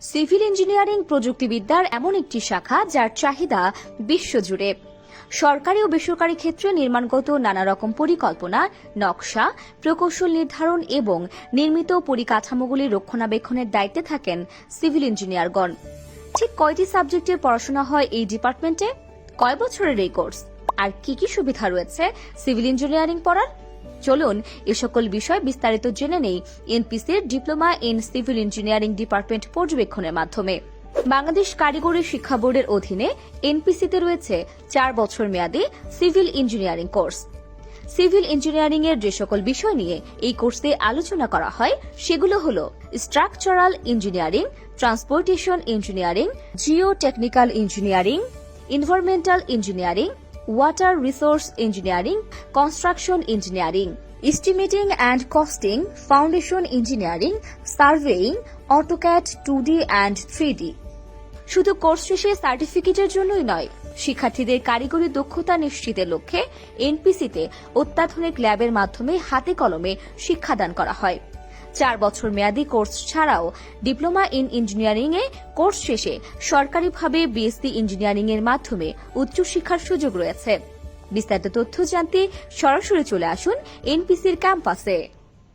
Civil engineering প্রযুক্তিবিদ্যার এমন একটি শাখা যার চাহিদা বিশ্বজুড়ে। সরকারি ও বেসরকারি ক্ষেত্রে নির্মাণগত নানা রকম পরিকল্পনা, নকশা, প্রকৌশল নির্ধারণ এবং নির্মিত পরিকাঠামোগুলির রক্ষণাবেক্ষণের দায়িত্বে থাকেন সিভিল ইঞ্জিনিয়ারগণ। ঠিক কয়টি সাবজেক্টের পড়াশোনা হয় এই ডিপার্টমেন্টে? কয় বছরের এই কোর্স? আর কি কি সুবিধা রয়েছে সিভিল ইঞ্জিনিয়ারিং পড়ার? চলুন এ সকল বিষয় বিস্তারিত জেনে নেই এনপিসির diploma in civil engineering department পর্যবেক্ষণের মাধ্যমে। বাংলাদেশ কারিগরি শিক্ষা বোর্ডের অধীনে এনপিসিতে রয়েছে 4 বছর মেয়াদী civil engineering course. Civil engineering এর যে সকল বিষয় নিয়ে এই কোর্সে আলোচনা করা হয় সেগুলো হল structural engineering, transportation engineering, Jio technical engineering, environmental engineering, water resource engineering, construction engineering, estimating and costing, foundation engineering, surveying, AutoCAD 2D and 3D। শুধু কোর্স শেষে সার্টিফিকেটের জন্যই নয়, শিক্ষার্থীদের কারিগরি দক্ষতা নিশ্চিতের লক্ষ্যে এনপিসিতে অত্যাধুনিক ল্যাবের মাধ্যমে হাতে কলমে শিক্ষাদান করা হয়। 4 বছর মেয়াদী কোর্স ছাড়াও diploma in engineering A course শেষে সরকারিভাবে বিএসসি ইঞ্জিনিয়ারিং এর মাধ্যমে উচ্চশিক্ষার সুযোগ রয়েছে। বিস্তারিত তথ্য জানতে সরাসরি চলে আসুন এনপিসির ক্যাম্পাসে।